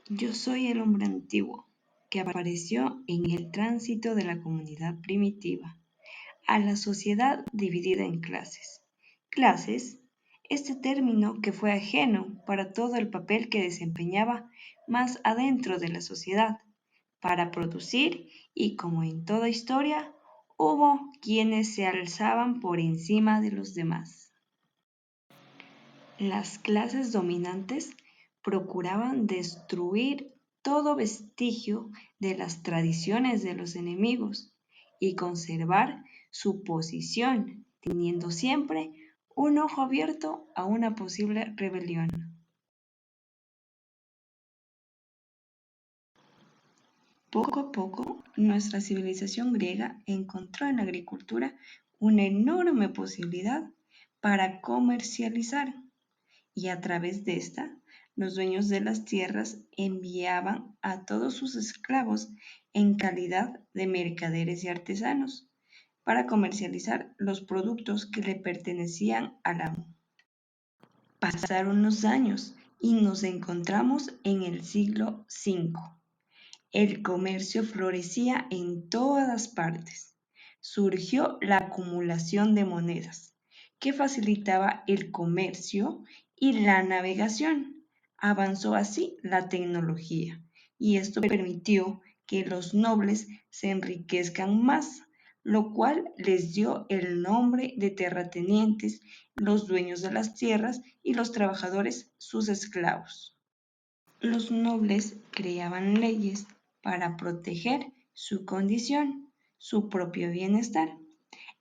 Yo soy el hombre antiguo que apareció en el tránsito de la comunidad primitiva a la sociedad dividida en clases. Clases, este término que fue ajeno para todo el papel que desempeñaba más adentro de la sociedad, para producir y como en toda historia, hubo quienes se alzaban por encima de los demás. Las clases dominantes procuraban destruir todo vestigio de las tradiciones de los enemigos y conservar su posición, teniendo siempre un ojo abierto a una posible rebelión. Poco a poco, nuestra civilización griega encontró en la agricultura una enorme posibilidad para comercializar. Y a través de esta, los dueños de las tierras enviaban a todos sus esclavos en calidad de mercaderes y artesanos para comercializar los productos que le pertenecían al amo. Pasaron los años y nos encontramos en el siglo V. El comercio florecía en todas partes. Surgió la acumulación de monedas, que facilitaba el comercio y la navegación. Avanzó así la tecnología, y esto permitió que los nobles se enriquezcan más, lo cual les dio el nombre de terratenientes, los dueños de las tierras y los trabajadores sus esclavos. Los nobles creaban leyes para proteger su condición, su propio bienestar.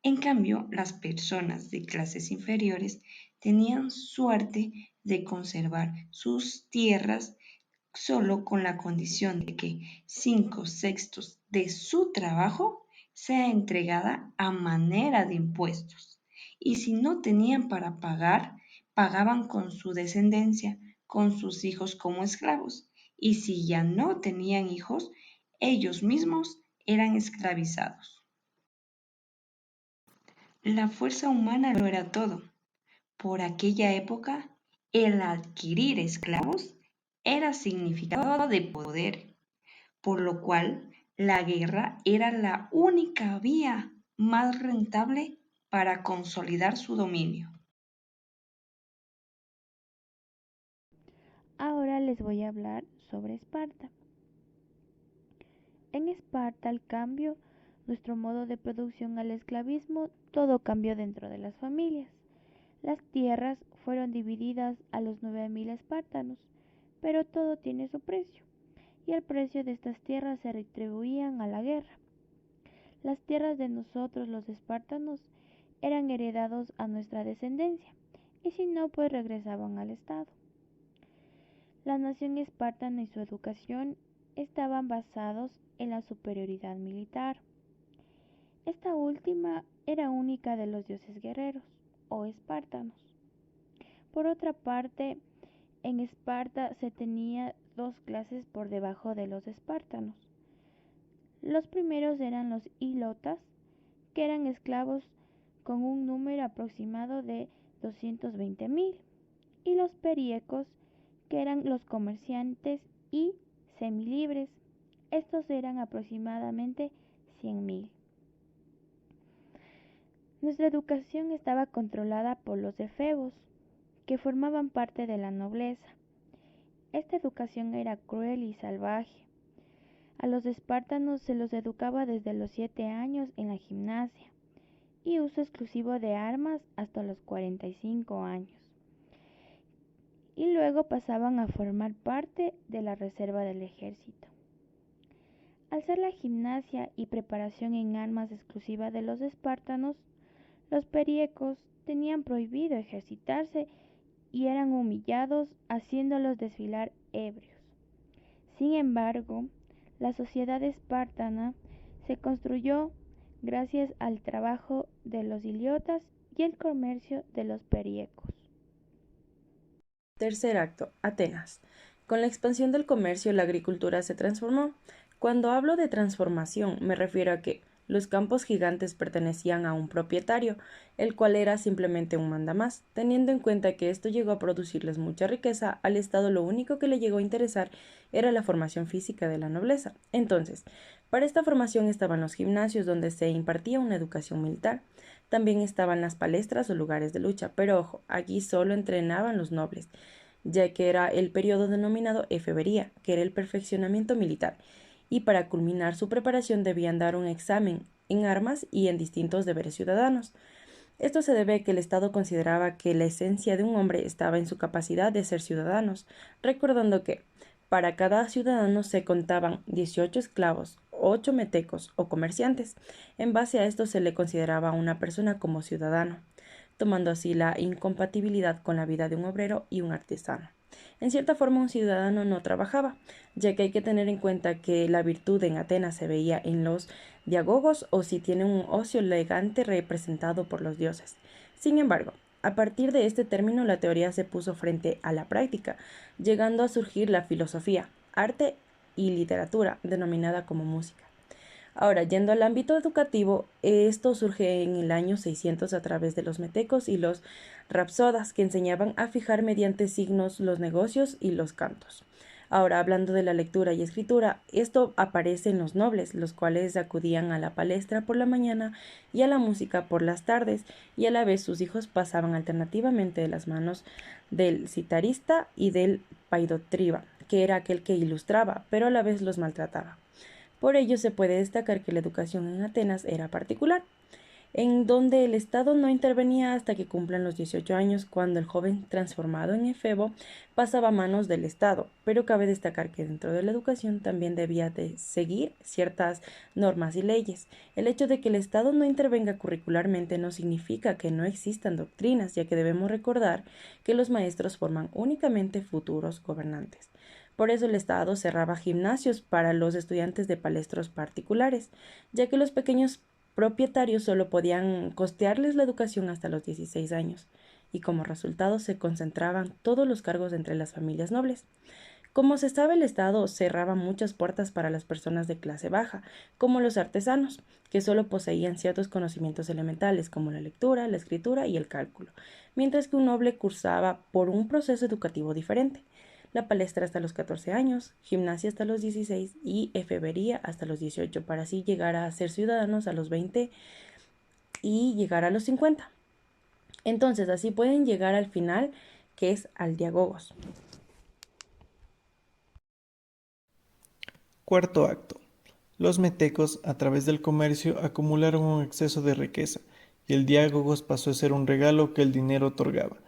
En cambio, las personas de clases inferiores tenían suerte de conservar sus tierras solo con la condición de que 5/6 de su trabajo sea entregada a manera de impuestos. Y si no tenían para pagar, pagaban con su descendencia, con sus hijos como esclavos. Y si ya no tenían hijos, ellos mismos eran esclavizados. La fuerza humana lo era todo. Por aquella época, el adquirir esclavos era significado de poder, por lo cual la guerra era la única vía más rentable para consolidar su dominio. Ahora les voy a hablar sobre Esparta. En Esparta, al cambio, nuestro modo de producción al esclavismo, todo cambió dentro de las familias. Las tierras fueron divididas a los 9.000 espartanos, pero todo tiene su precio, y el precio de estas tierras se retribuían a la guerra. Las tierras de nosotros, los espartanos, eran heredados a nuestra descendencia, y si no, pues regresaban al Estado. La nación espartana y su educación estaban basados en la superioridad militar. Esta última era única de los dioses guerreros, o espartanos. Por otra parte, en Esparta se tenía dos clases por debajo de los espartanos. Los primeros eran los hilotas, que eran esclavos con un número aproximado de 220.000, y los periecos, que eran los comerciantes y semilibres. Estos eran aproximadamente 100.000. Nuestra educación estaba controlada por los efebos, que formaban parte de la nobleza. Esta educación era cruel y salvaje. A los espartanos se los educaba desde los 7 años en la gimnasia y uso exclusivo de armas hasta los 45 años. Y luego pasaban a formar parte de la reserva del ejército. Al ser la gimnasia y preparación en armas exclusiva de los espartanos, los periecos tenían prohibido ejercitarse y eran humillados haciéndolos desfilar ebrios. Sin embargo, la sociedad espartana se construyó gracias al trabajo de los iliotas y el comercio de los periecos. Tercer acto, Atenas. Con la expansión del comercio, la agricultura se transformó. Cuando hablo de transformación, me refiero a que Los campos gigantes pertenecían a un propietario, el cual era simplemente un mandamás. Teniendo en cuenta que esto llegó a producirles mucha riqueza, al Estado lo único que le llegó a interesar era la formación física de la nobleza. Entonces, para esta formación estaban los gimnasios donde se impartía una educación militar. También estaban las palestras o lugares de lucha, pero ojo, aquí solo entrenaban los nobles, ya que era el periodo denominado efebería, que era el perfeccionamiento militar, y para culminar su preparación debían dar un examen en armas y en distintos deberes ciudadanos. Esto se debe a que el Estado consideraba que la esencia de un hombre estaba en su capacidad de ser ciudadanos, recordando que para cada ciudadano se contaban 18 esclavos, 8 metecos o comerciantes. En base a esto se le consideraba a una persona como ciudadano, tomando así la incompatibilidad con la vida de un obrero y un artesano. En cierta forma, un ciudadano no trabajaba, ya que hay que tener en cuenta que la virtud en Atenas se veía en los diagogos o si tiene un ocio elegante representado por los dioses. Sin embargo, a partir de este término la teoría se puso frente a la práctica, llegando a surgir la filosofía, arte y literatura, denominada como música. Ahora, yendo al ámbito educativo, esto surge en el año 600 a través de los metecos y los rapsodas, que enseñaban a fijar mediante signos los negocios y los cantos. Ahora, hablando de la lectura y escritura, esto aparece en los nobles, los cuales acudían a la palestra por la mañana y a la música por las tardes, y a la vez sus hijos pasaban alternativamente de las manos del citarista y del paidotriba, que era aquel que ilustraba, pero a la vez los maltrataba. Por ello se puede destacar que la educación en Atenas era particular, en donde el Estado no intervenía hasta que cumplan los 18 años, cuando el joven transformado en efebo pasaba a manos del Estado, pero cabe destacar que dentro de la educación también debía de seguir ciertas normas y leyes. El hecho de que el Estado no intervenga curricularmente no significa que no existan doctrinas, ya que debemos recordar que los maestros forman únicamente futuros gobernantes. Por eso el Estado cerraba gimnasios para los estudiantes de palestros particulares, ya que los pequeños propietarios solo podían costearles la educación hasta los 16 años, y como resultado se concentraban todos los cargos entre las familias nobles. Como se sabe, el Estado cerraba muchas puertas para las personas de clase baja, como los artesanos, que solo poseían ciertos conocimientos elementales como la lectura, la escritura y el cálculo, mientras que un noble cursaba por un proceso educativo diferente. La palestra hasta los 14 años, gimnasia hasta los 16 y efebería hasta los 18, para así llegar a ser ciudadanos a los 20 y llegar a los 50. Entonces, así pueden llegar al final, que es al diagogos. Cuarto acto. Los metecos, a través del comercio, acumularon un exceso de riqueza, y el diágogos pasó a ser un regalo que el dinero otorgaba,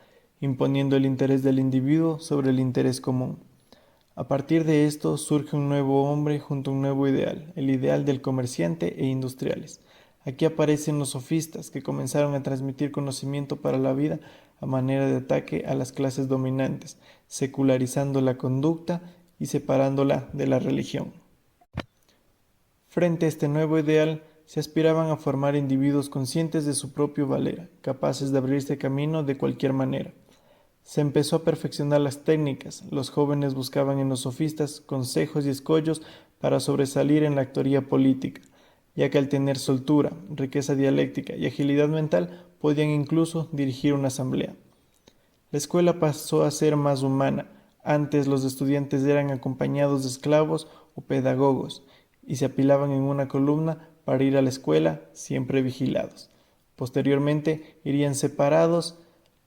imponiendo el interés del individuo sobre el interés común. A partir de esto surge un nuevo hombre junto a un nuevo ideal, el ideal del comerciante e industriales. Aquí aparecen los sofistas, que comenzaron a transmitir conocimiento para la vida a manera de ataque a las clases dominantes, secularizando la conducta y separándola de la religión. Frente a este nuevo ideal, se aspiraban a formar individuos conscientes de su propio valer, capaces de abrirse camino de cualquier manera. Se empezó a perfeccionar las técnicas, los jóvenes buscaban en los sofistas consejos y escollos para sobresalir en la actoría política, ya que al tener soltura, riqueza dialéctica y agilidad mental podían incluso dirigir una asamblea. La escuela pasó a ser más humana. Antes los estudiantes eran acompañados de esclavos o pedagogos y se apilaban en una columna para ir a la escuela, siempre vigilados. Posteriormente irían separados,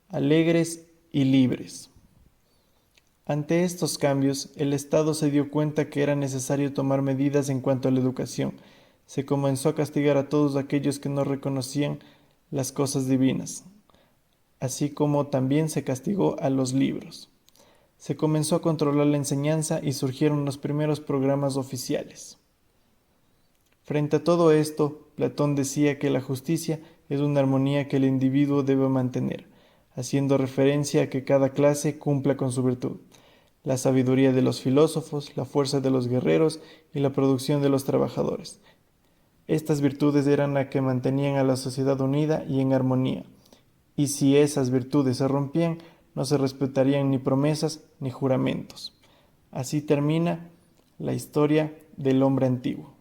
alegres y libres. Ante estos cambios, el Estado se dio cuenta que era necesario tomar medidas en cuanto a la educación. Se comenzó a castigar a todos aquellos que no reconocían las cosas divinas, así como también se castigó a los libros. Se comenzó a controlar la enseñanza y surgieron los primeros programas oficiales. Frente a todo esto, Platón decía que la justicia es una armonía que el individuo debe mantener, haciendo referencia a que cada clase cumpla con su virtud, la sabiduría de los filósofos, la fuerza de los guerreros y la producción de los trabajadores. Estas virtudes eran las que mantenían a la sociedad unida y en armonía, y si esas virtudes se rompían, no se respetarían ni promesas ni juramentos. Así termina la historia del hombre antiguo.